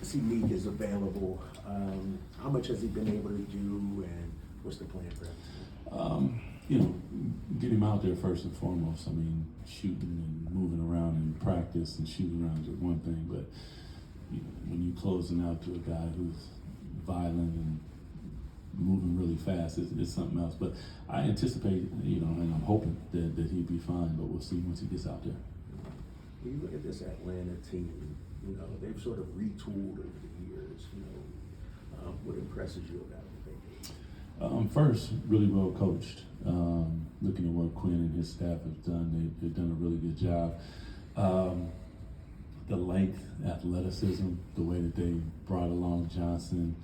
see Meek is available? How much has he been able to do, and what's the plan for him? Get him out there first and foremost. I mean, shooting and moving around in practice and shooting around is one thing, but when you're closing out to a guy who's violent and moving really fast, it's something else. But I anticipate, and I'm hoping that he'll be fine, but we'll see once he gets out there. When you look at this Atlanta team, they've sort of retooled over the years. What impresses you about them? First, really well coached. Looking at what Quinn and his staff have done, they've done a really good job. The length, athleticism, the way that they brought along Johnson,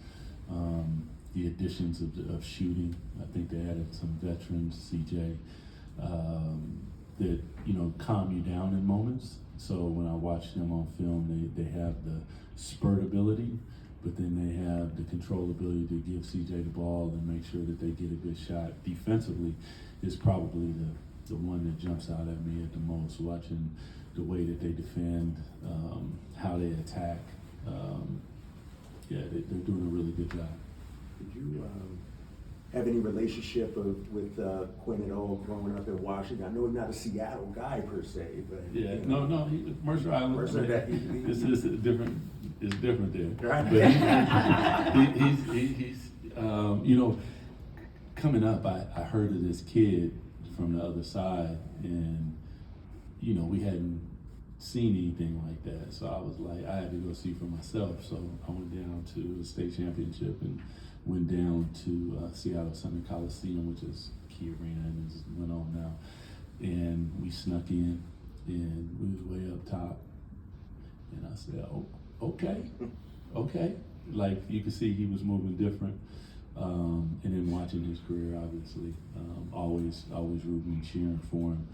the additions of shooting. I think they added some veterans, CJ, that calm you down in moments. So when I watch them on film, they have the spurt ability, but then they have the control ability to give CJ the ball and make sure that they get a good shot. Defensively is probably the one that jumps out at me at the most, watching the way that they defend, how they attack. They're doing a really good job. Did you have any relationship with Quinn at all growing up in Washington? I know he's not a Seattle guy per se, but no, Mercer Island. It's different. It's different there. Right. But he's coming up. I heard of this kid from the other side, and we hadn't seen anything like that. So I was like, I had to go see for myself. So I went down to the state championship and went down to Seattle Center Coliseum, which is Key Arena and is went on now. And we snuck in, and we was way up top. And I said, oh, okay. Like you could see he was moving different. And then watching his career, obviously, always rooting and cheering for him.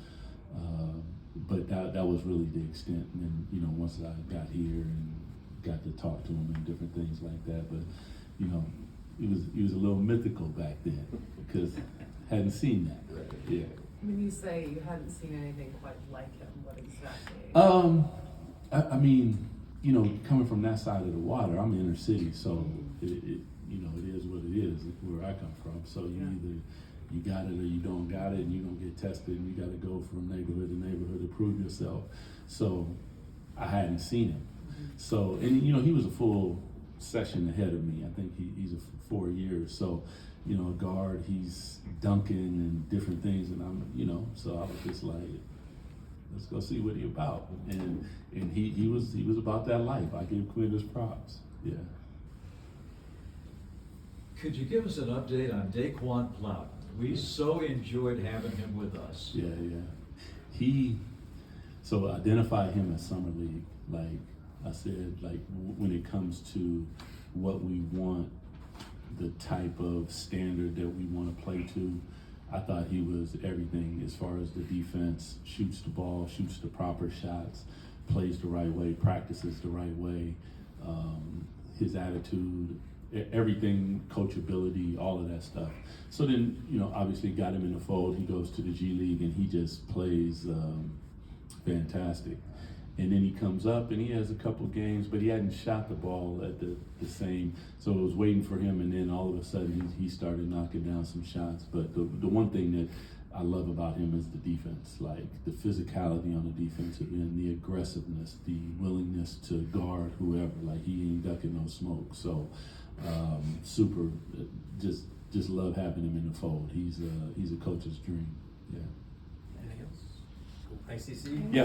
But that was really the extent. And then, once I got here and got to talk to him and different things like that, but he was a little mythical back then because hadn't seen that. Right. Yeah. When you say you hadn't seen anything quite like him, what exactly? I mean, coming from that side of the water, I'm inner city, so it is what it is where I come from. So either you got it or you don't got it, and you're gonna get tested, and you got to go from neighborhood to neighborhood to prove yourself. So I hadn't seen him. So he was a full session ahead of me. I think he's 4 years. So a guard, he's dunking and different things, and I'm so I was just like, let's go see what he about. And he was about that life. I give Quinn his props. Yeah. Could you give us an update on Daquan Plowden? We so enjoyed having him with us. Yeah. So identify him as summer league. Like I said, when it comes to what we want, the type of standard that we want to play to, I thought he was everything as far as the defense, shoots the ball, shoots the proper shots, plays the right way, practices the right way, his attitude, everything, coachability, all of that stuff. So then, obviously got him in the fold. He goes to the G League and he just plays fantastic. And then he comes up and he has a couple games, but he hadn't shot the ball at the same. So it was waiting for him, and then all of a sudden he started knocking down some shots. But the one thing that I love about him is the defense, like the physicality on the defensive end, the aggressiveness, the willingness to guard whoever. Like he ain't ducking no smoke. So super, just love having him in the fold. He's a coach's dream. Yeah. Anything else? Thanks, CC. Yeah.